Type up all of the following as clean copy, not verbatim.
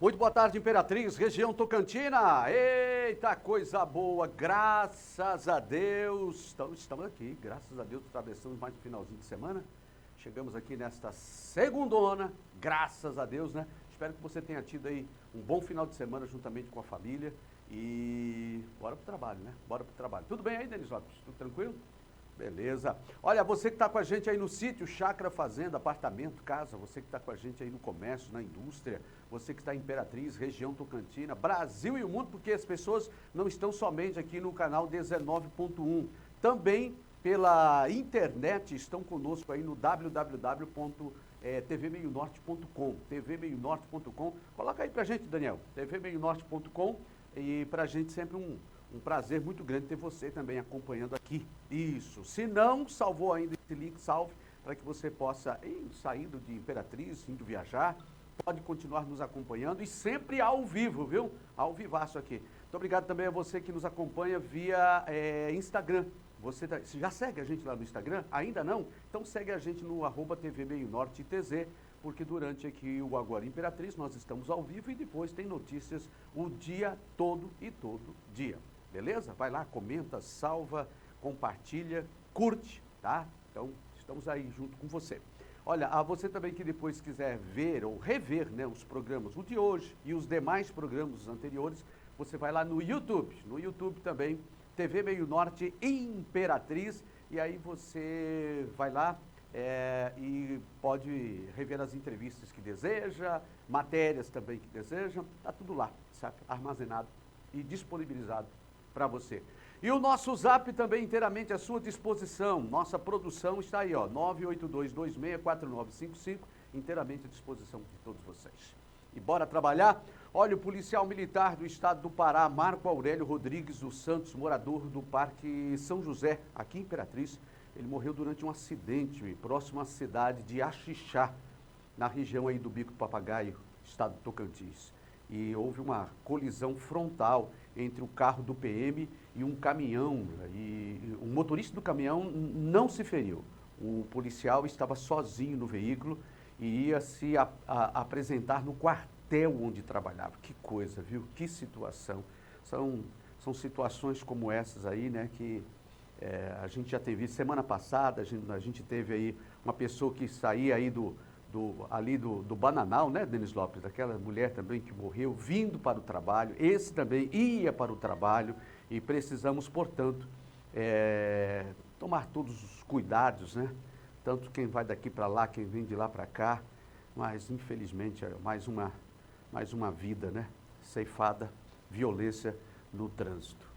Muito boa tarde, Imperatriz, região Tocantina. Eita, coisa boa, graças a Deus. Estamos aqui, graças a Deus, atravessamos mais um finalzinho de semana. Chegamos aqui nesta segundona, graças a Deus, né? Espero que você tenha tido aí um bom final de semana juntamente com a família. E bora pro trabalho, né? Bora pro trabalho. Tudo bem aí, Denis Lopes? Tudo tranquilo? Beleza. Olha, você que está com a gente aí no sítio, chácara, fazenda, apartamento, casa, você que está com a gente aí no comércio, na indústria, você que está em Imperatriz, região Tocantina, Brasil e o mundo, porque as pessoas não estão somente aqui no canal 19.1, também pela internet estão conosco aí no www.tvmeionorte.com, tvmeionorte.com. Coloca aí pra gente, Daniel, tvmeionorte.com, e pra gente sempre um prazer muito grande ter você também acompanhando aqui. Isso. Se não salvou ainda esse link, salve, para que você possa ir saindo de Imperatriz, indo viajar, pode continuar nos acompanhando e sempre ao vivo, viu? Ao vivaço aqui. Muito obrigado também a você que nos acompanha via Instagram. Você já segue a gente lá no Instagram? Ainda não? Então segue a gente no @tvmeionortetz, porque durante aqui o Agora Imperatriz nós estamos ao vivo e depois tem notícias o dia todo e todo dia. Beleza? Vai lá, comenta, salva, compartilha, curte, tá? Então, estamos aí junto com você. Olha, a você também que depois quiser ver ou rever, né, os programas, o de hoje e os demais programas anteriores, você vai lá no YouTube. No YouTube também, TV Meio Norte Imperatriz, e aí você vai lá e pode rever as entrevistas que deseja, matérias também que deseja, tá tudo lá, sabe? Armazenado e disponibilizado para você. E o nosso zap também inteiramente à sua disposição. Nossa produção está aí, ó, 982264955, inteiramente à disposição de todos vocês. E bora trabalhar? Olha, o policial militar do estado do Pará, Marco Aurélio Rodrigues dos Santos, morador do Parque São José, aqui em Imperatriz, ele morreu durante um acidente próximo à cidade de Axixá, na região aí do Bico do Papagaio, estado do Tocantins. E houve uma colisão frontal entre o carro do PM e um caminhão, e o motorista do caminhão não se feriu. O policial estava sozinho no veículo e ia se apresentar no quartel onde trabalhava. Que coisa, viu? Que situação. São situações como essas aí, né, que a gente já teve visto. Semana passada, a gente teve aí uma pessoa que saía aí do Bananal, né, Denis Lopes, daquela mulher também que morreu vindo para o trabalho, esse também ia para o trabalho e precisamos, portanto, tomar todos os cuidados, né, tanto quem vai daqui para lá, quem vem de lá para cá, mas infelizmente mais uma vida, né, ceifada, violência no trânsito.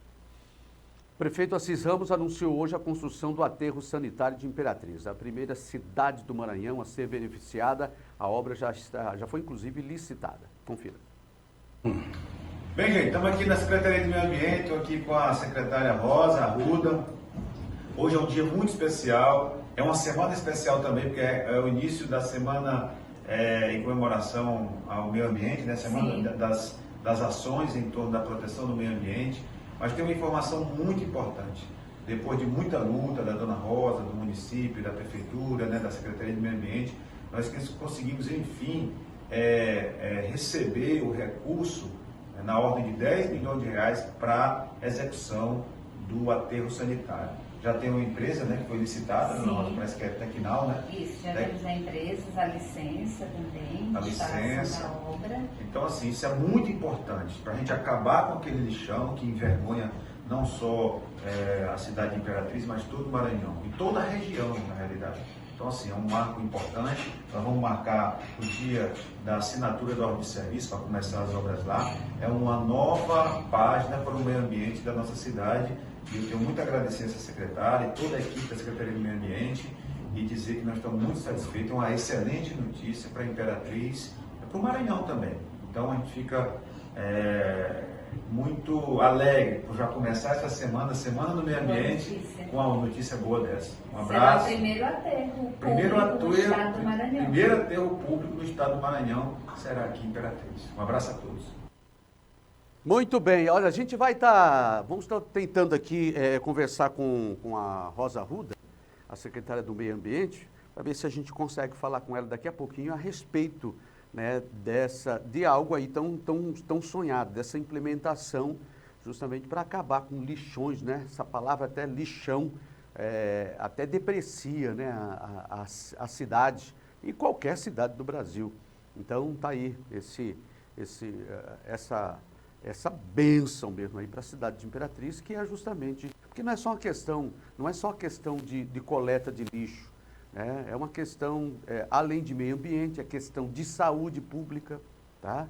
O prefeito Assis Ramos anunciou hoje a construção do aterro sanitário de Imperatriz, a primeira cidade do Maranhão a ser beneficiada. A obra já foi inclusive licitada. Confira. Bem, gente, estamos aqui na Secretaria de Meio Ambiente, estou aqui com a secretária Rosa Arruda. Hoje é um dia muito especial, é uma semana especial também, porque é o início da semana em comemoração ao meio ambiente, né? Semana das ações em torno da proteção do meio ambiente. Mas tem uma informação muito importante. Depois de muita luta da Dona Rosa, do município, da prefeitura, né, da Secretaria de Meio Ambiente, nós conseguimos, enfim, receber o recurso na ordem de 10 milhões de reais para execução do aterro sanitário. Já tem uma empresa, né, que foi licitada, parece que é Tecnal, né? Isso, já temos a empresa, a licença também, a licença da obra. Então, assim, isso é muito importante para a gente acabar com aquele lixão que envergonha não só a cidade de Imperatriz, mas todo o Maranhão e toda a região, na realidade. Então, assim, é um marco importante. Nós vamos marcar o dia da assinatura da ordem de serviço para começar as obras lá. É uma nova página para o meio ambiente da nossa cidade. E eu tenho muito a agradecer a essa secretária e toda a equipe da Secretaria do Meio Ambiente e dizer que nós estamos muito satisfeitos. É uma excelente notícia para a Imperatriz e para o Maranhão também. Então a gente fica muito alegre por já começar essa semana do Meio Ambiente, com uma notícia boa dessa. Um abraço. Será o primeiro aterro público do estado do Maranhão. Primeiro aterro público do estado do Maranhão será aqui em Imperatriz. Um abraço a todos. Muito bem, olha, a gente vamos estar tentando aqui conversar com a Rosa Arruda, a secretária do Meio Ambiente, para ver se a gente consegue falar com ela daqui a pouquinho a respeito né, de algo aí tão sonhado, dessa implementação, justamente para acabar com lixões, né? Essa palavra até lixão, até deprecia, né, a cidade, e qualquer cidade do Brasil. Então está aí essa bênção mesmo aí para a cidade de Imperatriz, que é justamente, porque não é só uma questão de coleta de lixo, né? É uma questão, além de meio ambiente, é questão de saúde pública, tá?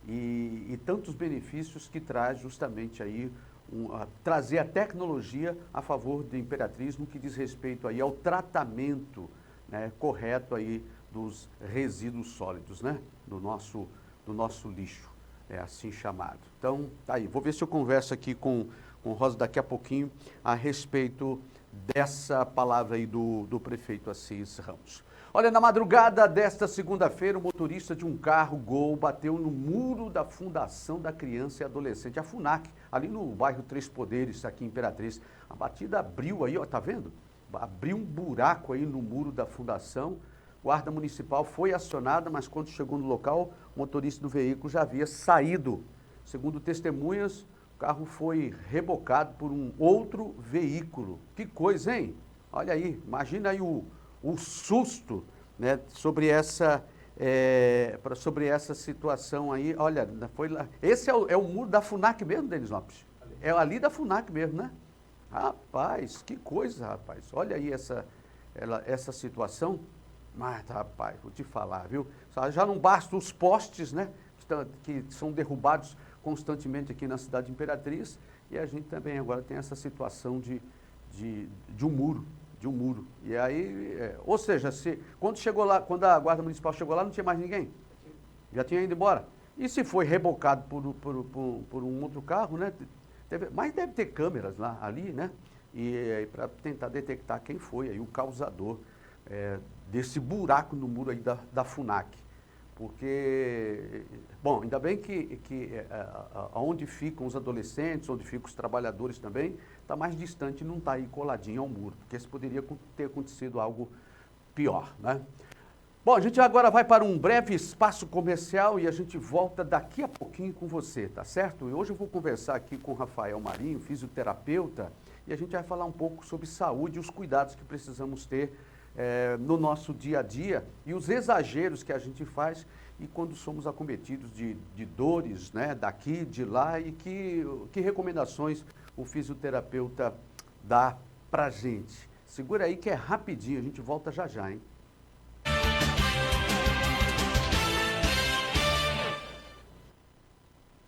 E tantos benefícios que traz justamente aí, trazer a tecnologia a favor de Imperatriz no que diz respeito aí ao tratamento, né, correto aí dos resíduos sólidos, né, do nosso lixo, assim chamado. Então, tá aí, vou ver se eu converso aqui com Rosa daqui a pouquinho a respeito dessa palavra aí do prefeito Assis Ramos. Olha, na madrugada desta segunda-feira, o motorista de um carro Gol bateu no muro da Fundação da Criança e Adolescente, a FUNAC, ali no bairro Três Poderes, aqui em Imperatriz. A batida abriu aí, ó, tá vendo? Abriu um buraco aí no muro da fundação. Guarda Municipal foi acionada, mas quando chegou no local, o motorista do veículo já havia saído. Segundo testemunhas, o carro foi rebocado por um outro veículo. Que coisa, hein? Olha aí, imagina aí o susto, né, sobre essa situação aí. Olha, foi lá. Esse é o muro da FUNAC mesmo, Denis Lopes? É ali da FUNAC mesmo, né? Rapaz, que coisa, rapaz. Olha aí essa situação. Mas, rapaz, vou te falar, viu? Já não basta os postes, né, que são derrubados constantemente aqui na cidade de Imperatriz, e a gente também agora tem essa situação de um muro. E aí, ou seja, quando a Guarda Municipal chegou lá, não tinha mais ninguém. Já tinha ido embora. E se foi rebocado por um outro carro, né? Mas deve ter câmeras lá, ali, né? E para tentar detectar quem foi aí o causador desse buraco no muro aí da FUNAC. Porque, bom, ainda bem que onde ficam os adolescentes, onde ficam os trabalhadores também, está mais distante e não está aí coladinho ao muro, porque isso poderia ter acontecido algo pior, né? Bom, a gente agora vai para um breve espaço comercial e a gente volta daqui a pouquinho com você, tá certo? E hoje eu vou conversar aqui com o Rafael Marinho, fisioterapeuta, e a gente vai falar um pouco sobre saúde e os cuidados que precisamos ter no nosso dia a dia e os exageros que a gente faz e quando somos acometidos de dores, né, daqui, de lá, e que recomendações o fisioterapeuta dá pra gente. Segura aí que é rapidinho, a gente volta já já, hein?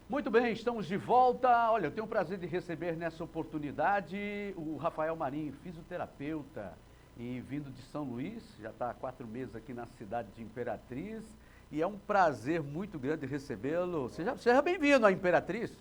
Muito bem, estamos de volta. Olha, eu tenho o prazer de receber nessa oportunidade o Rafael Marinho, fisioterapeuta, e vindo de São Luís, já está há 4 meses aqui na cidade de Imperatriz, e é um prazer muito grande recebê-lo. Seja bem-vindo à Imperatriz.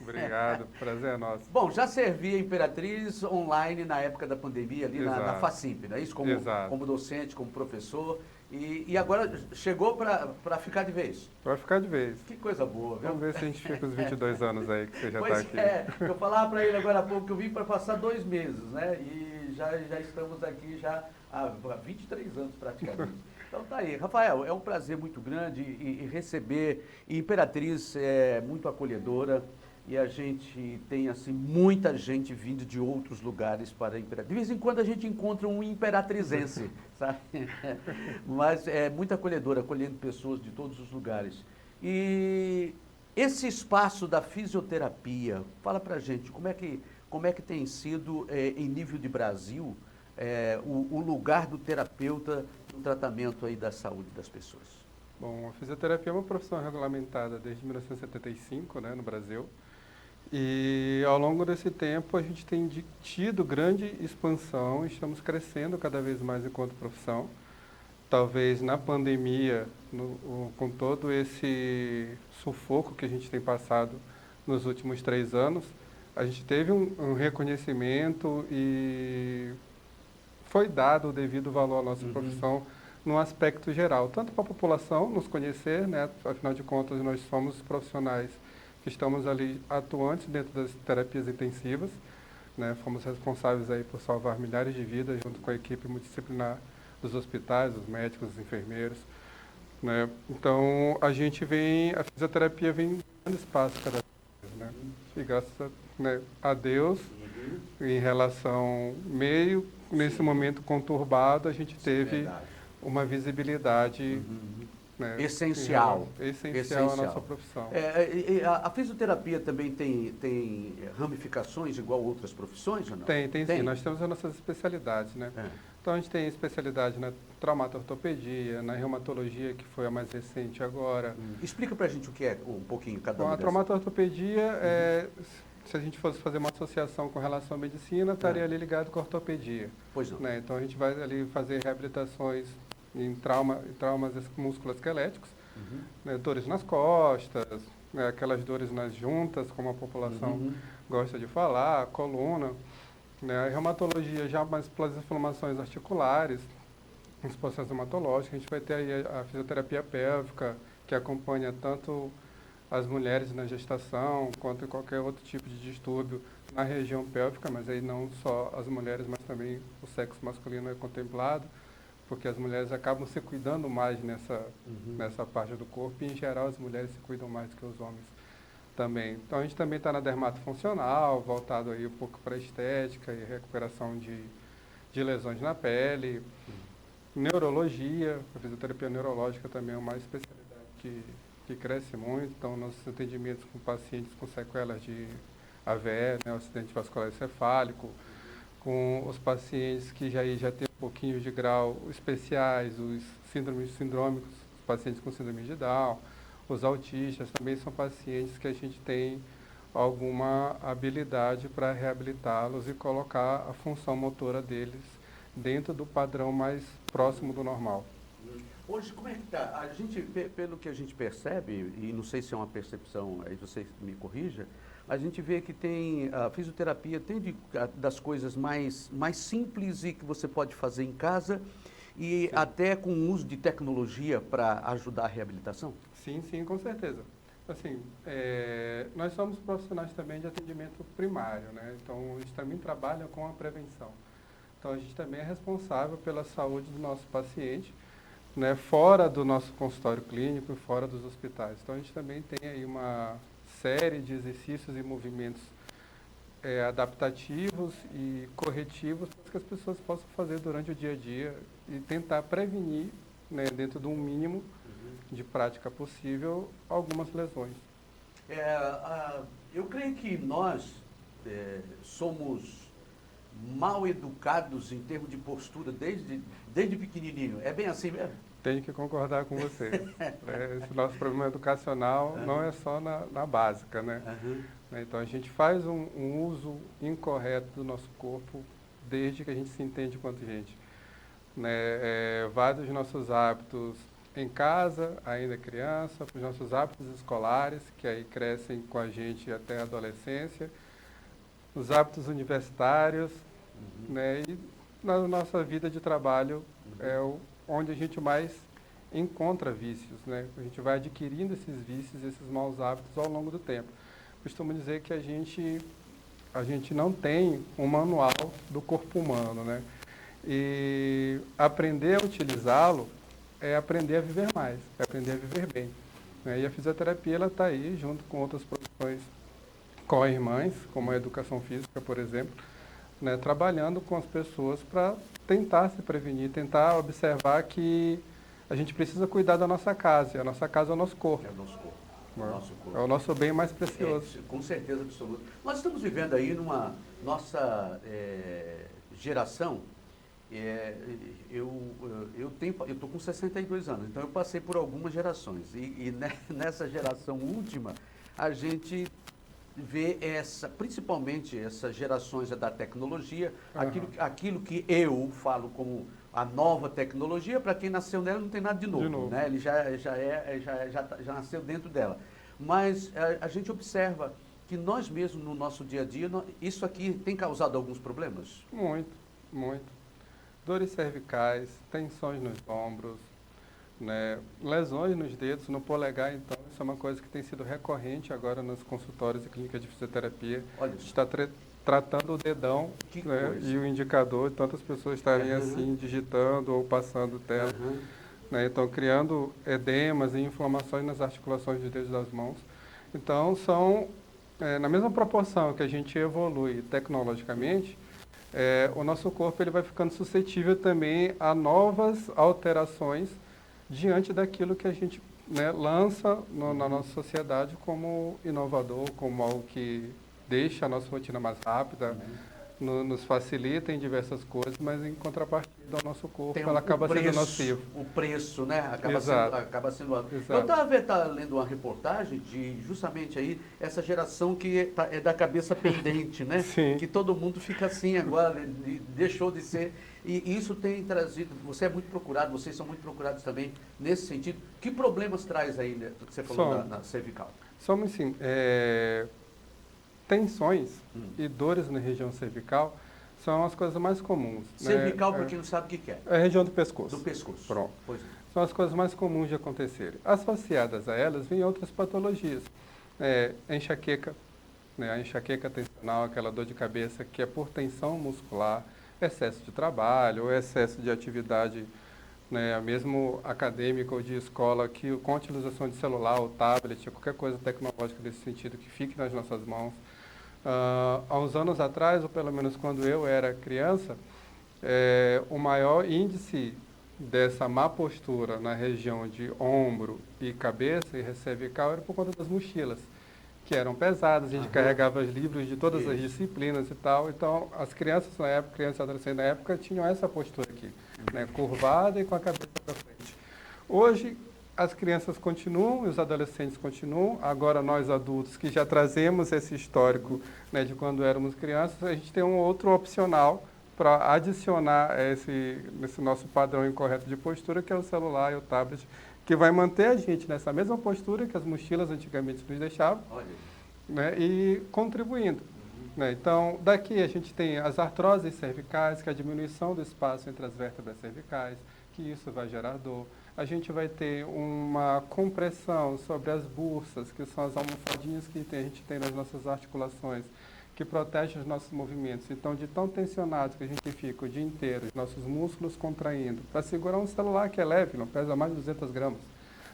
Obrigado, prazer é nosso. Bom, já servia a Imperatriz online na época da pandemia, ali na Facimp, não é isso? Como docente, como professor, e agora chegou para ficar de vez. Para ficar de vez. Que coisa boa, viu? Vamos ver se a gente fica os 22 anos aí que você já está aqui. Eu falava para ele agora há pouco que eu vim para passar 2 meses, né? E já estamos aqui já há 23 anos praticamente. Então tá aí. Rafael, é um prazer muito grande e receber. E Imperatriz é muito acolhedora e a gente tem assim muita gente vindo de outros lugares para Imperatriz. De vez em quando a gente encontra um imperatrizense, sabe? Mas é muito acolhedora, acolhendo pessoas de todos os lugares. E esse espaço da fisioterapia, fala pra gente, como é que tem sido, em nível de Brasil, o lugar do terapeuta no tratamento aí da saúde das pessoas? Bom, a fisioterapia é uma profissão regulamentada desde 1975, né, no Brasil. E ao longo desse tempo a gente tem tido grande expansão, estamos crescendo cada vez mais enquanto profissão. Talvez na pandemia, com todo esse sufoco que a gente tem passado nos últimos 3 anos, a gente teve um reconhecimento e foi dado o devido valor à nossa profissão no aspecto geral, tanto para a população nos conhecer, né, afinal de contas nós somos profissionais que estamos ali atuantes dentro das terapias intensivas, né, fomos responsáveis aí por salvar milhares de vidas junto com a equipe multidisciplinar dos hospitais, os médicos, os enfermeiros, né? Então, a fisioterapia vem dando espaço cada vez, né? E graças a Deus, em relação nesse momento conturbado, a gente teve uma visibilidade né, Essencial. Essencial à nossa profissão. A fisioterapia também tem ramificações igual outras profissões ou não? Tem sim. Nós temos as nossas especialidades, né? Então, a gente tem especialidade na traumatortopedia, na reumatologia, que foi a mais recente agora. Explica pra gente o que é um pouquinho cada Bom, uma a traumatortopedia se a gente fosse fazer uma associação com relação à medicina, estaria ali ligado com a ortopedia. Pois não. Né? Então, a gente vai ali fazer reabilitações em traumas musculoesqueléticos, né? Dores nas costas, né? Aquelas dores nas juntas, como a população gosta de falar, coluna. Né? A reumatologia já mais pelas inflamações articulares, os processos reumatológicos, a gente vai ter aí a fisioterapia pélvica, que acompanha tanto as mulheres na gestação, quanto qualquer outro tipo de distúrbio na região pélvica, mas aí não só as mulheres, mas também o sexo masculino é contemplado, porque as mulheres acabam se cuidando mais nessa parte do corpo, e em geral as mulheres se cuidam mais do que os homens também. Então a gente também está na dermatofuncional, voltado aí um pouco para estética e recuperação de lesões na pele. Neurologia, a fisioterapia neurológica também é uma especialidade que cresce muito. Então nossos atendimentos com pacientes com sequelas de AVE, né, acidente vascular encefálico, com os pacientes que já têm um pouquinho de grau especiais, os sindrômicos, os pacientes com síndrome de Down, os autistas também são pacientes que a gente tem alguma habilidade para reabilitá-los e colocar a função motora deles dentro do padrão mais próximo do normal. Hoje, como é que está? A gente, pelo que a gente percebe, e não sei se é uma percepção, aí você me corrija, a gente vê que a fisioterapia tem das coisas mais simples e que você pode fazer em casa e até com o uso de tecnologia para ajudar a reabilitação? Sim, com certeza. Assim, nós somos profissionais também de atendimento primário, né? Então, a gente também trabalha com a prevenção. Então, a gente também é responsável pela saúde do nosso paciente, né? Fora do nosso consultório clínico e fora dos hospitais. Então, a gente também tem aí uma série de exercícios e movimentos adaptativos e corretivos para que as pessoas possam fazer durante o dia a dia e tentar prevenir, né, dentro de um mínimo de prática possível, algumas lesões. Eu creio que nós somos mal educados em termos de postura desde pequenininho. É bem assim mesmo? Tenho que concordar com você. Esse nosso problema educacional não é só na básica, né? Então, a gente faz um uso incorreto do nosso corpo desde que a gente se entende enquanto gente. Vários dos nossos hábitos em casa, ainda criança, os nossos hábitos escolares, que aí crescem com a gente até a adolescência, os hábitos universitários, né? E na nossa vida de trabalho onde a gente mais encontra vícios, né? A gente vai adquirindo esses vícios, esses maus hábitos ao longo do tempo. Costumo dizer que a gente não tem um manual do corpo humano, né? E aprender a utilizá-lo é aprender a viver mais, é aprender a viver bem, né? E a fisioterapia, ela está aí junto com outras profissões co-irmãs, como a educação física, por exemplo, né? Trabalhando com as pessoas para tentar se prevenir, tentar observar que a gente precisa cuidar da nossa casa, e a nossa casa é o nosso corpo. É o nosso corpo. É o nosso bem mais precioso. Com certeza absoluta. Nós estamos vivendo aí numa nossa geração. Eu estou com 62 anos, então eu passei por algumas gerações. E nessa geração última, a gente vê principalmente essas gerações da tecnologia, aquilo que eu falo como a nova tecnologia, para quem nasceu nela não tem nada de novo. Né? Ele já nasceu dentro dela. Mas a gente observa que nós mesmos, no nosso dia a dia, isso aqui tem causado alguns problemas? Muito. Dores cervicais, tensões nos ombros, né? Lesões nos dedos, no polegar, então, isso é uma coisa que tem sido recorrente agora nos consultórios e clínicas de fisioterapia. Olha, a gente está tratando o dedão, né? E o indicador, tantas pessoas estarem assim, digitando ou passando tela. né? Então, criando edemas e inflamações nas articulações dos dedos das mãos. Então, são, na mesma proporção que a gente evolui tecnologicamente, o nosso corpo ele vai ficando suscetível também a novas alterações diante daquilo que a gente, né, lança na nossa sociedade como inovador, como algo que deixa a nossa rotina mais rápida, nos facilita em diversas coisas, mas em contrapartida o nosso corpo ela acaba sendo nocivo. O preço, né? Exato. Acaba sendo Exato. Eu estava lendo uma reportagem de justamente aí essa geração que é da cabeça pendente, né? Sim. Que todo mundo fica assim agora, deixou de ser. E isso tem trazido, você é muito procurado, vocês são muito procurados também nesse sentido. Que problemas traz aí, né, do que você falou da cervical? Somos sim. Tensões e dores na região cervical são as coisas mais comuns. Cervical, né? para quem não sabe o que é. É a região do pescoço. Do pescoço. Pronto. Pois é. São as coisas mais comuns de acontecerem. Associadas a elas vêm outras patologias. Enxaqueca, né? A enxaqueca tensional, aquela dor de cabeça que é por tensão muscular, excesso de trabalho ou excesso de atividade, né, mesmo acadêmica ou de escola, que com a utilização de celular ou tablet, qualquer coisa tecnológica desse sentido que fique nas nossas mãos. Há uns anos atrás, ou pelo menos quando eu era criança, o maior índice dessa má postura na região de ombro e cabeça e cervical era por conta das mochilas, que eram pesadas, a gente carregava os livros de todas as disciplinas e tal, então as crianças na época, crianças e adolescentes na época, tinham essa postura aqui, né, curvada e com a cabeça para frente. Hoje, as crianças continuam e os adolescentes continuam, agora nós adultos que já trazemos esse histórico, né, de quando éramos crianças, a gente tem um outro opcional para adicionar nesse nosso padrão incorreto de postura, que é o celular e o tablet, que vai manter a gente nessa mesma postura que as mochilas antigamente nos deixavam, né, e contribuindo. Né? Então, daqui a gente tem as artroses cervicais, que é a diminuição do espaço entre as vértebras cervicais, que isso vai gerar dor. A gente vai ter uma compressão sobre as bursas, que são as almofadinhas que a gente tem nas nossas articulações, que protegem os nossos movimentos. Então, de tão tensionados que a gente fica o dia inteiro, os nossos músculos contraindo, para segurar um celular que é leve, não pesa mais de 200 gramas,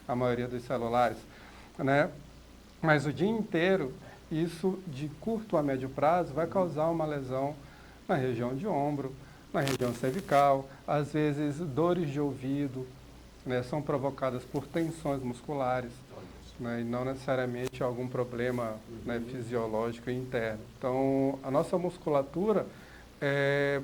a maioria dos celulares, né? Mas o dia inteiro, isso de curto a médio prazo vai causar uma lesão na região de ombro, na região cervical, às vezes dores de ouvido, né, são provocadas por tensões musculares, né, e não necessariamente algum problema, né, fisiológico interno. Então, a nossa musculatura é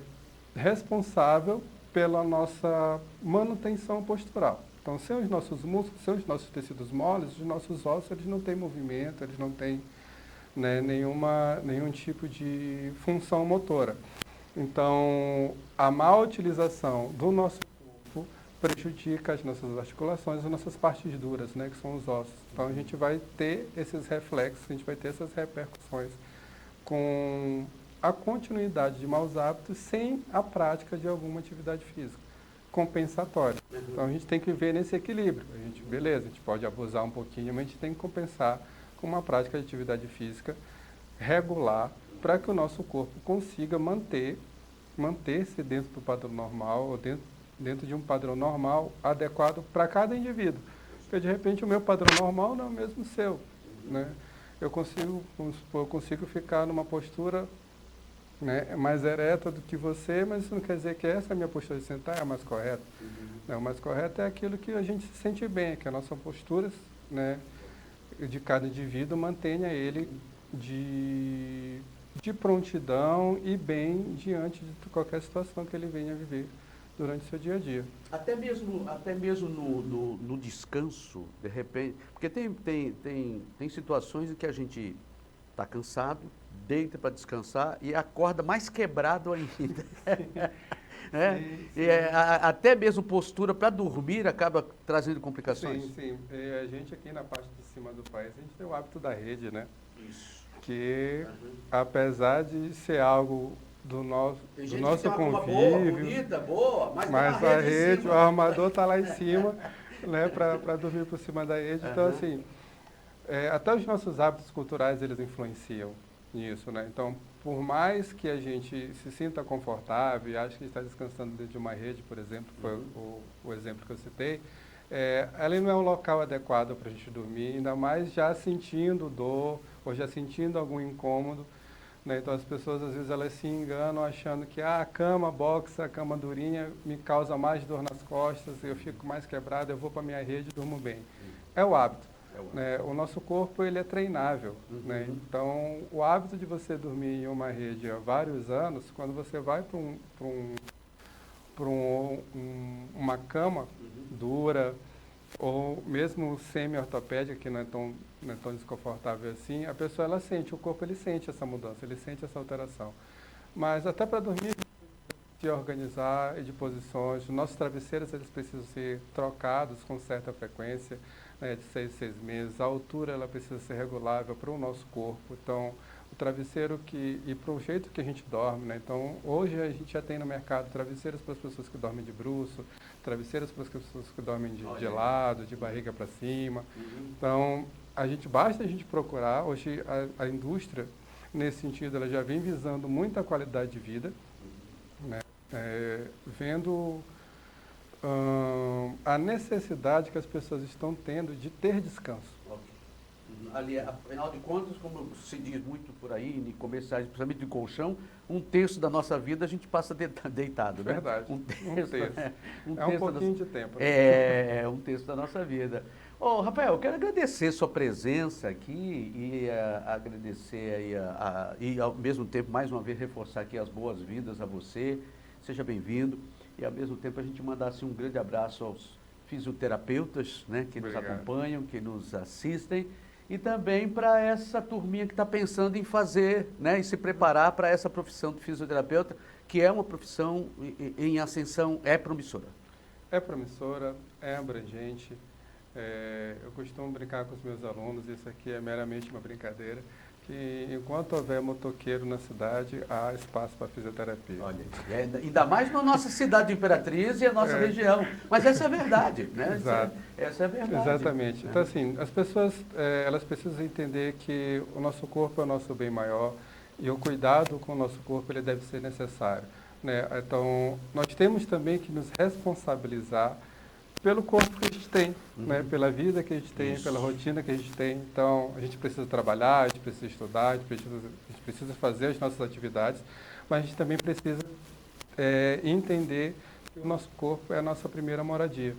responsável pela nossa manutenção postural. Então, sem os nossos músculos, sem os nossos tecidos moles, os nossos ossos eles não têm movimento, eles não têm, né, nenhum tipo de função motora. Então, a má utilização do nosso corpo prejudica as nossas articulações, as nossas partes duras, né, que são os ossos. Então, a gente vai ter esses reflexos, a gente vai ter essas repercussões com a continuidade de maus hábitos sem a prática de alguma atividade física compensatória. Então, a gente tem que ver nesse equilíbrio. Beleza, a gente pode abusar um pouquinho, mas a gente tem que compensar com uma prática de atividade física regular para que o nosso corpo consiga manter-se dentro do padrão normal, ou dentro de um padrão normal adequado para cada indivíduo. Porque, de repente, o meu padrão normal não é o mesmo seu, né? Eu consigo ficar numa postura, né, mais ereta do que você, mas isso não quer dizer que essa minha postura de sentar é a mais correta. Né? O mais correto é aquilo que a gente se sente bem, que a nossa postura, né, de cada indivíduo mantenha ele de prontidão e bem diante de qualquer situação que ele venha viver durante o seu dia a dia. Até mesmo no descanso, de repente, porque tem situações em que a gente está cansado, deita para descansar e acorda mais quebrado ainda. Até mesmo postura para dormir acaba trazendo complicações. Sim. A gente aqui na parte de cima do país, a gente tem o hábito da rede, né? Isso. Que, apesar de ser algo do nosso convívio, boa, bonita, boa, mas a rede, o armador está lá em cima, né, para dormir por cima da rede. Então, assim, até os nossos hábitos culturais, eles influenciam nisso, né? Então, por mais que a gente se sinta confortável e ache que está descansando dentro de uma rede, por exemplo, foi o exemplo que eu citei, ela não é um local adequado para a gente dormir, ainda mais já sentindo dor ou já sentindo algum incômodo, né? Então, as pessoas, às vezes, elas se enganam achando que a cama box, a cama durinha, me causa mais dor nas costas, eu fico mais quebrado, eu vou para a minha rede e durmo bem. É o hábito. Né? O nosso corpo ele é treinável, né? Então o hábito de você dormir em uma rede há vários anos, quando você vai para uma cama dura ou mesmo semi-ortopédica, que não é tão desconfortável assim, a pessoa ela sente, o corpo ele sente essa mudança, ele sente essa alteração. Mas até para dormir, se organizar e de posições, nossos travesseiros eles precisam ser trocados com certa frequência, né, de 6 em 6 meses. A altura ela precisa ser regulável para o nosso corpo. Então, o travesseiro e para o jeito que a gente dorme, né? Então, hoje a gente já tem no mercado travesseiros para as pessoas que dormem de bruço, travesseiros para as pessoas que dormem de lado, de barriga para cima. Então, basta a gente procurar. Hoje a indústria, nesse sentido, ela já vem visando muita qualidade de vida, né? Vendo a necessidade que as pessoas estão tendo de ter descanso. Ali, afinal de contas, como se diz muito por aí, em comerciais, principalmente de colchão, um terço da nossa vida a gente passa deitado, né? Verdade. Um terço. Um pouquinho de tempo. Né? Um terço da nossa vida. Ô, Rafael, eu quero agradecer sua presença aqui e agradecer aí e ao mesmo tempo, mais uma vez, reforçar aqui as boas-vindas a você. Seja bem-vindo. E ao mesmo tempo a gente mandar assim, um grande abraço aos fisioterapeutas, né, que nos acompanham, que nos assistem, e também para essa turminha que está pensando em fazer, né, e se preparar para essa profissão de fisioterapeuta, que é uma profissão em ascensão, é promissora. É promissora, é abrangente. Eu costumo brincar com os meus alunos, isso aqui é meramente uma brincadeira, que enquanto houver motoqueiro na cidade, há espaço para fisioterapia. Olha, ainda mais na nossa cidade de Imperatriz e a nossa região. Mas essa é a verdade, né? Exato. Essa é a verdade. Exatamente. Então, assim, as pessoas, elas precisam entender que o nosso corpo é o nosso bem maior e o cuidado com o nosso corpo, ele deve ser necessário, né? Então, nós temos também que nos responsabilizar pelo corpo que a gente tem, né? Pela vida que a gente tem, pela rotina que a gente tem. Então, a gente precisa trabalhar, a gente precisa estudar, a gente precisa fazer as nossas atividades, mas a gente também precisa entender que o nosso corpo é a nossa primeira moradia.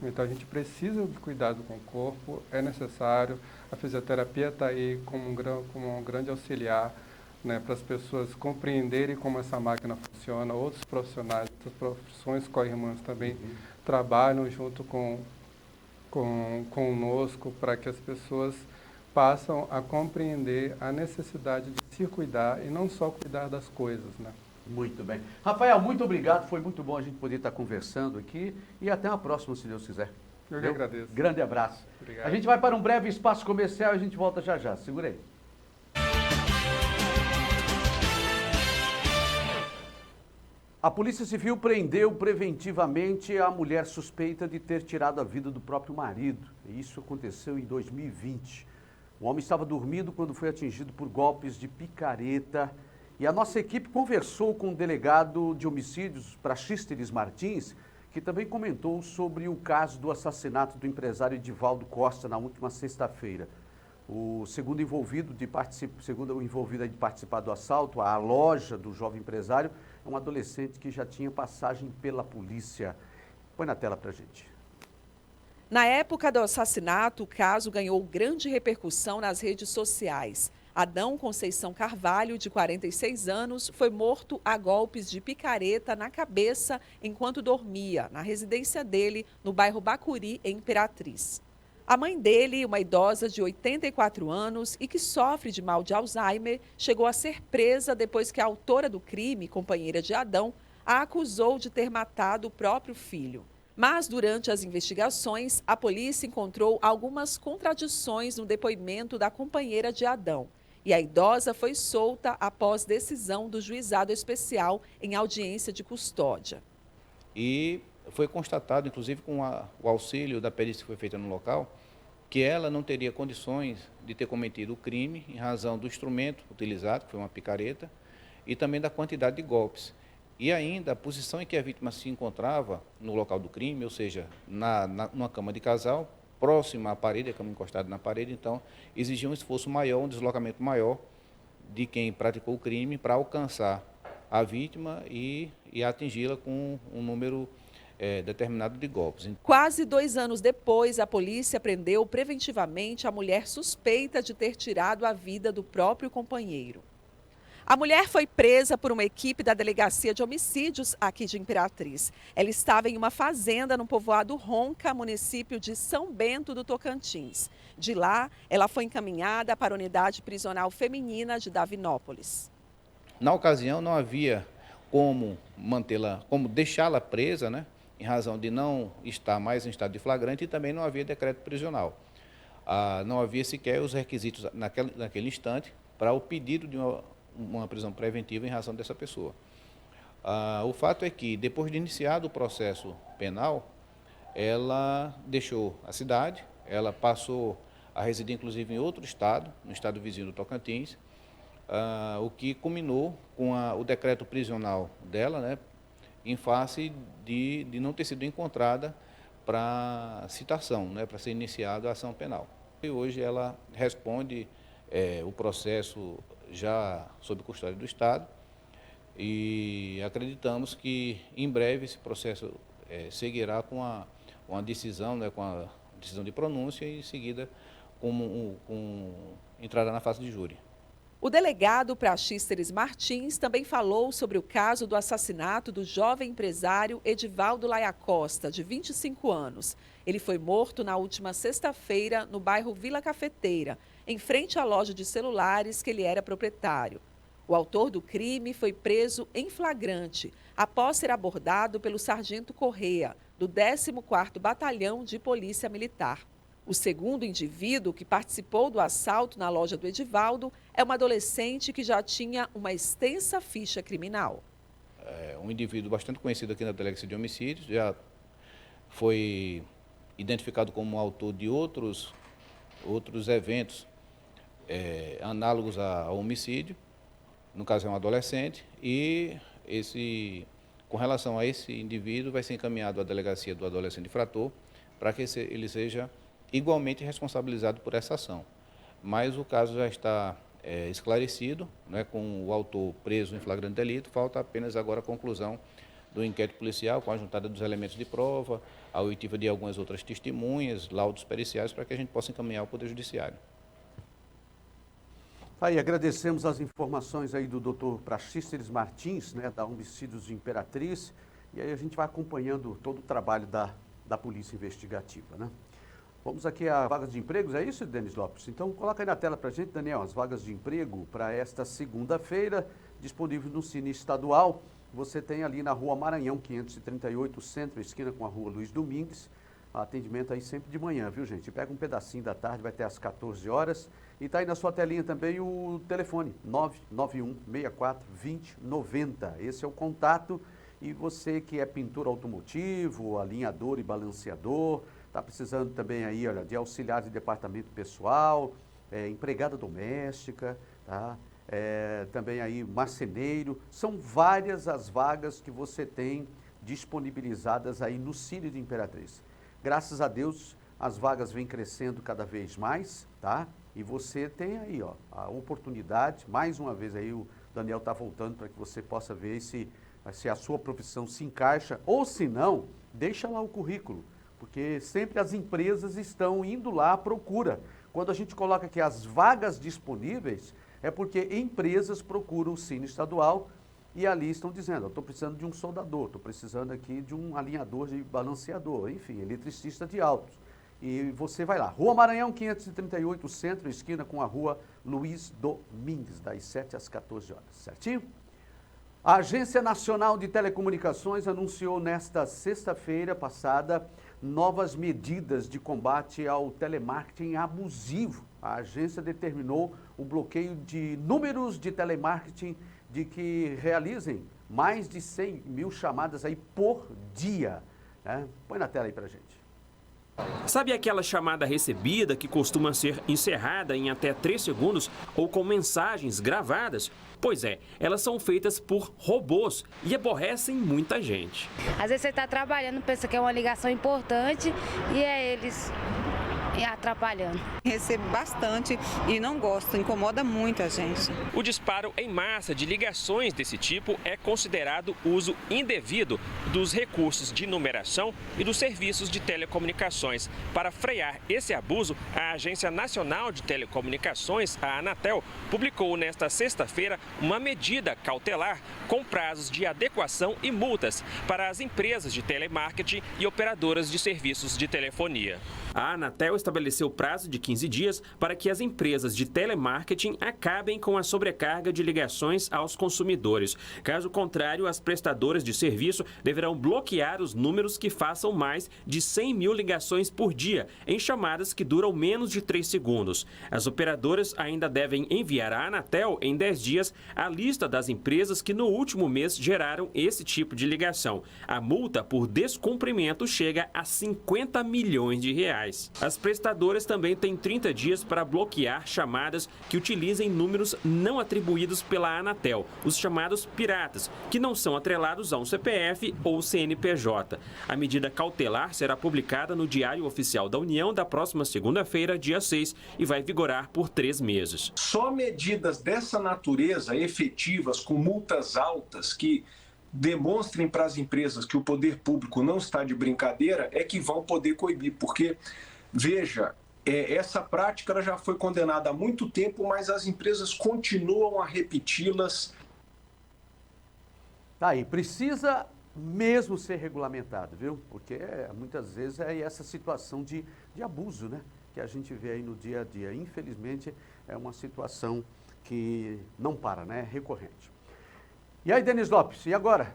Então, a gente precisa de cuidado com o corpo, é necessário. A fisioterapia está aí como um grande auxiliar, né, para as pessoas compreenderem como essa máquina funciona. Outros profissionais, outras profissões co-irmãs também trabalham junto conosco para que as pessoas passam a compreender a necessidade de se cuidar e não só cuidar das coisas, né? Muito bem. Rafael, muito obrigado. Foi muito bom a gente poder estar conversando aqui e até a próxima, se Deus quiser. Eu que agradeço. Grande abraço. Obrigado. A gente vai para um breve espaço comercial e a gente volta já já. Segura aí. A Polícia Civil prendeu preventivamente a mulher suspeita de ter tirado a vida do próprio marido. Isso aconteceu em 2020. O homem estava dormindo quando foi atingido por golpes de picareta. E a nossa equipe conversou com o delegado de homicídios, Praxísteres Martins, que também comentou sobre o caso do assassinato do empresário Edivaldo Costa na última sexta-feira. O segundo envolvido de participar do assalto à loja do jovem empresário é um adolescente que já tinha passagem pela polícia. Põe na tela pra gente. Na época do assassinato, o caso ganhou grande repercussão nas redes sociais. Adão Conceição Carvalho, de 46 anos, foi morto a golpes de picareta na cabeça enquanto dormia na residência dele, no bairro Bacuri, em Imperatriz. A mãe dele, uma idosa de 84 anos e que sofre de mal de Alzheimer, chegou a ser presa depois que a autora do crime, companheira de Adão, a acusou de ter matado o próprio filho. Mas, durante as investigações, a polícia encontrou algumas contradições no depoimento da companheira de Adão. E a idosa foi solta após decisão do juizado especial em audiência de custódia. E foi constatado, inclusive com o auxílio da perícia que foi feita no local, que ela não teria condições de ter cometido o crime em razão do instrumento utilizado, que foi uma picareta, e também da quantidade de golpes. E ainda a posição em que a vítima se encontrava no local do crime, ou seja, numa cama de casal, próxima à parede, a cama encostada na parede, então exigia um esforço maior, um deslocamento maior de quem praticou o crime para alcançar a vítima e atingi-la com um número determinado de golpes. Quase 2 anos depois, a polícia prendeu preventivamente a mulher suspeita de ter tirado a vida do próprio companheiro. A mulher foi presa por uma equipe da Delegacia de Homicídios aqui de Imperatriz. Ela estava em uma fazenda no povoado Ronca, município de São Bento do Tocantins. De lá, ela foi encaminhada para a unidade prisional feminina de Davinópolis. Na ocasião, não havia como deixá-la presa, né, em razão de não estar mais em estado de flagrante, e também não havia decreto prisional. Não havia sequer os requisitos naquele instante para o pedido de uma prisão preventiva em razão dessa pessoa. O fato é que, depois de iniciado o processo penal, ela deixou a cidade, ela passou a residir inclusive em outro estado, no estado vizinho do Tocantins, o que culminou com o decreto prisional dela, né, em face de não ter sido encontrada para citação, né, para ser iniciada a ação penal. E hoje ela responde o processo já sob custódia do Estado, e acreditamos que em breve esse processo seguirá com uma decisão, né, com a decisão de pronúncia, e em seguida com entrada na fase de júri. O delegado Praxísteres Martins também falou sobre o caso do assassinato do jovem empresário Edivaldo Laia Costa, de 25 anos. Ele foi morto na última sexta-feira no bairro Vila Cafeteira, em frente à loja de celulares que ele era proprietário. O autor do crime foi preso em flagrante, após ser abordado pelo sargento Correia, do 14º Batalhão de Polícia Militar. O segundo indivíduo que participou do assalto na loja do Edivaldo é uma adolescente que já tinha uma extensa ficha criminal. Um indivíduo bastante conhecido aqui na Delegacia de Homicídios, já foi identificado como autor de outros eventos análogos ao homicídio, no caso é um adolescente, e com relação a esse indivíduo vai ser encaminhado à Delegacia do Adolescente Infrator para que ele seja igualmente responsabilizado por essa ação. Mas o caso já está esclarecido, né, com o autor preso em flagrante delito, falta apenas agora a conclusão do inquérito policial, com a juntada dos elementos de prova, a oitiva de algumas outras testemunhas, laudos periciais, para que a gente possa encaminhar ao Poder Judiciário. Aí, agradecemos as informações aí do Dr. Praxísteres Martins, né, da Homicídios de Imperatriz, e aí a gente vai acompanhando todo o trabalho da Polícia Investigativa, né? Vamos aqui a vagas de empregos, é isso, Denis Lopes? Então, coloca aí na tela para a gente, Daniel, as vagas de emprego para esta segunda-feira, disponível no Cine Estadual. Você tem ali na Rua Maranhão, 538, centro, esquina com a Rua Luiz Domingues. Atendimento aí sempre de manhã, viu, gente? Pega um pedacinho da tarde, vai ter às 14 horas. E está aí na sua telinha também o telefone, 991-64-2090. Esse é o contato. E você que é pintor automotivo, alinhador e balanceador, está precisando também aí, olha, de auxiliar de departamento pessoal, empregada doméstica, tá? Também aí marceneiro. São várias as vagas que você tem disponibilizadas aí no Cine de Imperatriz. Graças a Deus, as vagas vêm crescendo cada vez mais, tá? E você tem aí, ó, a oportunidade, mais uma vez aí o Daniel está voltando para que você possa ver se a sua profissão se encaixa, ou se não, deixa lá o currículo, porque sempre as empresas estão indo lá à procura. Quando a gente coloca aqui as vagas disponíveis, é porque empresas procuram o Cine Estadual e ali estão dizendo, estou precisando de um soldador, estou precisando aqui de um alinhador de balanceador, enfim, eletricista de autos. E você vai lá, Rua Maranhão, 538, centro, esquina com a Rua Luiz Domingues, das 7 às 14 horas, certinho? A Agência Nacional de Telecomunicações anunciou nesta sexta-feira passada novas medidas de combate ao telemarketing abusivo. A agência determinou o bloqueio de números de telemarketing de que realizem mais de 100 mil chamadas aí por dia, né? Põe na tela aí pra gente. Sabe aquela chamada recebida que costuma ser encerrada em até 3 segundos ou com mensagens gravadas? Pois é, elas são feitas por robôs e aborrecem muita gente. Às vezes você está trabalhando, pensa que é uma ligação importante e é eles atrapalhando. Recebo bastante e não gosto, incomoda muito a gente. O disparo em massa de ligações desse tipo é considerado uso indevido dos recursos de numeração e dos serviços de telecomunicações. Para frear esse abuso, a Agência Nacional de Telecomunicações, a Anatel, publicou nesta sexta-feira uma medida cautelar com prazos de adequação e multas para as empresas de telemarketing e operadoras de serviços de telefonia. A Anatel estabeleceu prazo de 15 dias para que as empresas de telemarketing acabem com a sobrecarga de ligações aos consumidores. Caso contrário, as prestadoras de serviço deverão bloquear os números que façam mais de 100 mil ligações por dia, em chamadas que duram menos de 3 segundos. As operadoras ainda devem enviar à Anatel, em 10 dias, a lista das empresas que no último mês geraram esse tipo de ligação. A multa por descumprimento chega a 50 milhões de reais. As prestadoras também têm 30 dias para bloquear chamadas que utilizem números não atribuídos pela Anatel, os chamados piratas, que não são atrelados a um CPF ou CNPJ. A medida cautelar será publicada no Diário Oficial da União da próxima segunda-feira, dia 6, e vai vigorar por 3 meses. Só medidas dessa natureza, efetivas, com multas altas, que demonstrem para as empresas que o poder público não está de brincadeira, é que vão poder coibir, porque, veja, essa prática ela já foi condenada há muito tempo, mas as empresas continuam a repeti-las. Tá aí, precisa mesmo ser regulamentado, viu? Porque muitas vezes é essa situação de abuso, né? Que a gente vê aí no dia a dia. Infelizmente, é uma situação que não para, né? É recorrente. E aí, Denis Lopes, e agora?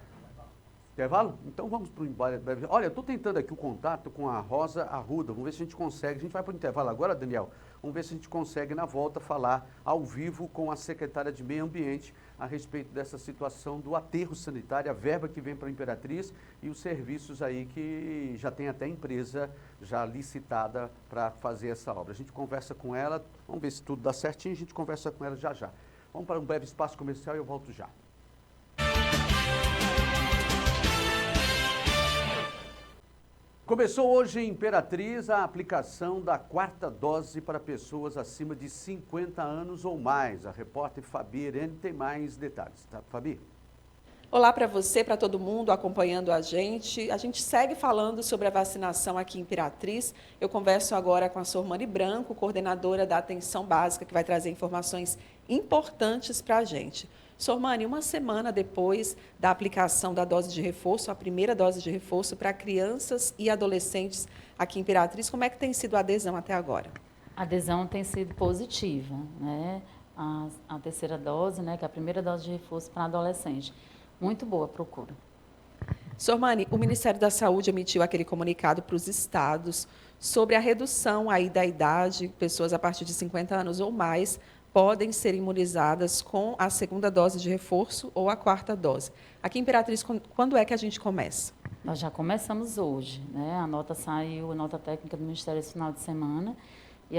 Intervalo? Então vamos para o embora. Olha, eu estou tentando aqui o contato com a Rosa Arruda. Vamos ver se a gente consegue. A gente vai para o intervalo agora, Daniel. Vamos ver se a gente consegue, na volta, falar ao vivo com a secretária de Meio Ambiente a respeito dessa situação do aterro sanitário, a verba que vem para a Imperatriz e os serviços aí que já tem até empresa já licitada para fazer essa obra. A gente conversa com ela, vamos ver se tudo dá certinho, a gente conversa com ela já já. Vamos para um breve espaço comercial e eu volto já. Começou hoje em Imperatriz a aplicação da 4ª dose para pessoas acima de 50 anos ou mais. A repórter Fabi Irene tem mais detalhes. Tá, Fabi? Olá para você, para todo mundo acompanhando a gente. A gente segue falando sobre a vacinação aqui em Imperatriz. Eu converso agora com a Sormani Branco, coordenadora da Atenção Básica, que vai trazer informações importantes para a gente. Sormani, uma semana depois da aplicação da dose de reforço, a primeira dose de reforço para crianças e adolescentes aqui em Imperatriz, como é que tem sido a adesão até agora? A adesão tem sido positiva, né? A terceira dose, né, que é a primeira dose de reforço para adolescente. Muito boa a procura. Sormani, o Ministério da Saúde emitiu aquele comunicado para os estados sobre a redução aí da idade, pessoas a partir de 50 anos ou mais, podem ser imunizadas com a 2ª dose de reforço ou a 4ª dose. Aqui em Imperatriz, quando é que a gente começa? Nós já começamos hoje, né? A nota saiu, a nota técnica do Ministério esse final de semana, e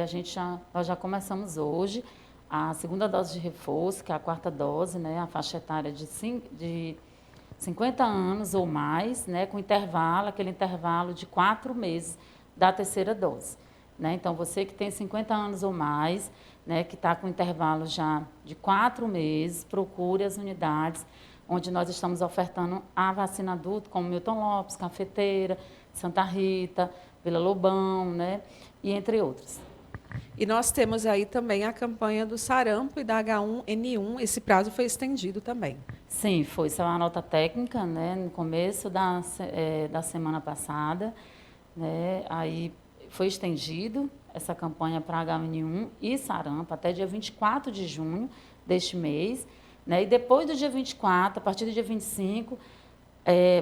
nós já começamos hoje a 2ª dose de reforço, que é a 4ª dose, né? A faixa etária de 50 anos ou mais, né? Com intervalo, aquele intervalo de 4 meses da terceira dose. Né? Então, você que tem 50 anos ou mais, né, que está com intervalo já de 4 meses, procure as unidades onde nós estamos ofertando a vacina adulta, como Milton Lopes, Cafeteira, Santa Rita, Vila Lobão, né, e entre outros. E nós temos aí também a campanha do sarampo e da H1N1, esse prazo foi estendido também. Sim, foi. Isso é uma nota técnica, né, no começo da semana passada, né, aí foi estendido essa campanha para H1N1 e sarampo até dia 24 de junho deste mês, né? E depois do dia 24, a partir do dia 25,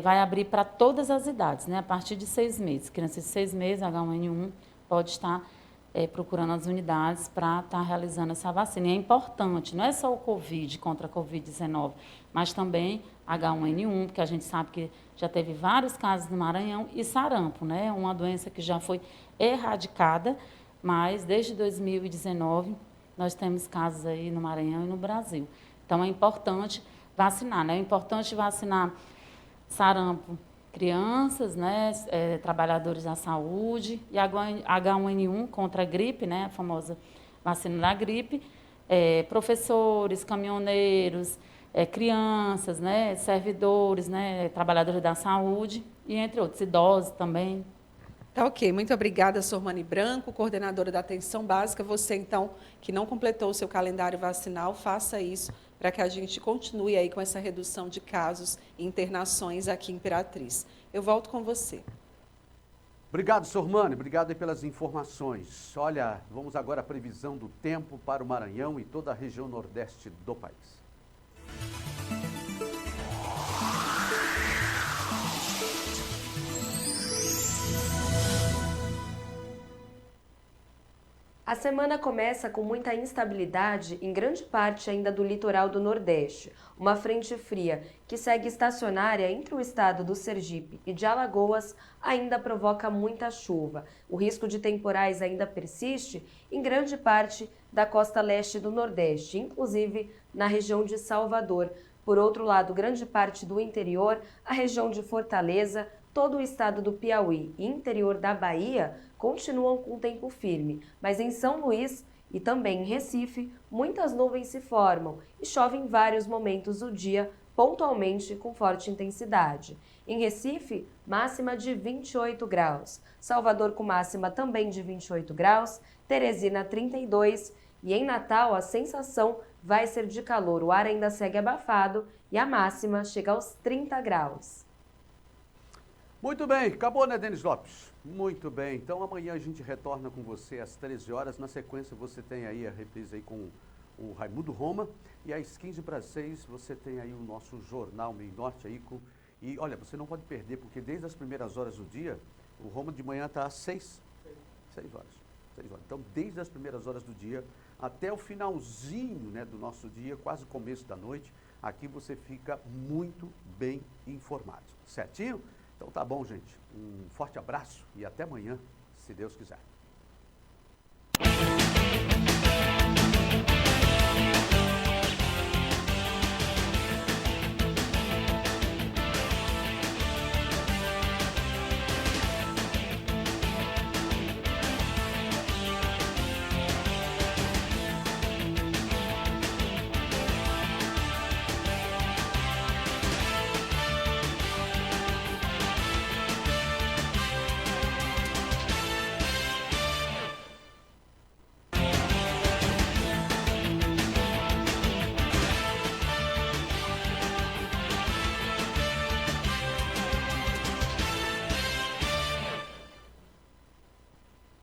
vai abrir para todas as idades, né? A partir de 6 meses. Crianças de 6 meses, H1N1, pode estar procurando as unidades para estar realizando essa vacina. E é importante, não é só o Covid contra a Covid-19, mas também H1N1, porque a gente sabe que já teve vários casos no Maranhão, e sarampo, né? Uma doença que já foi erradicada, mas desde 2019 nós temos casos aí no Maranhão e no Brasil. Então é importante vacinar, né? É importante vacinar sarampo, crianças, né? Trabalhadores da saúde, e H1N1 contra a gripe, né? A famosa vacina da gripe, professores, caminhoneiros, crianças, né? Servidores, né? Trabalhadores da saúde, e entre outros, idosos também. Tá ok, muito obrigada, Sormani Branco, coordenadora da Atenção Básica. Você, então, que não completou o seu calendário vacinal, faça isso para que a gente continue aí com essa redução de casos e internações aqui em Imperatriz. Eu volto com você. Obrigado, Sormani, obrigado aí pelas informações. Olha, vamos agora à previsão do tempo para o Maranhão e toda a região nordeste do país. A semana começa com muita instabilidade em grande parte ainda do litoral do Nordeste. Uma frente fria que segue estacionária entre o estado do Sergipe e de Alagoas ainda provoca muita chuva. O risco de temporais ainda persiste em grande parte da costa leste do Nordeste, inclusive na região de Salvador. Por outro lado, grande parte do interior, a região de Fortaleza, todo o estado do Piauí e interior da Bahia continuam com tempo firme, mas em São Luís e também em Recife, muitas nuvens se formam e chove em vários momentos do dia, pontualmente com forte intensidade. Em Recife, máxima de 28 graus, Salvador com máxima também de 28 graus, Teresina 32 e em Natal a sensação vai ser de calor, o ar ainda segue abafado e a máxima chega aos 30 graus. Muito bem, acabou, né, Denis Lopes? Muito bem, então amanhã a gente retorna com você às 13 horas. Na sequência você tem aí a reprise aí com o Raimundo Roma. E às 15:06 você tem aí o nosso Jornal Meio Norte aí com... E olha, você não pode perder, porque desde as primeiras horas do dia, o Roma de manhã está às 6 horas. Então, desde as primeiras horas do dia até o finalzinho, né, do nosso dia, quase o começo da noite, aqui você fica muito bem informado. Certinho? Então tá bom, gente. Um forte abraço e até amanhã, se Deus quiser.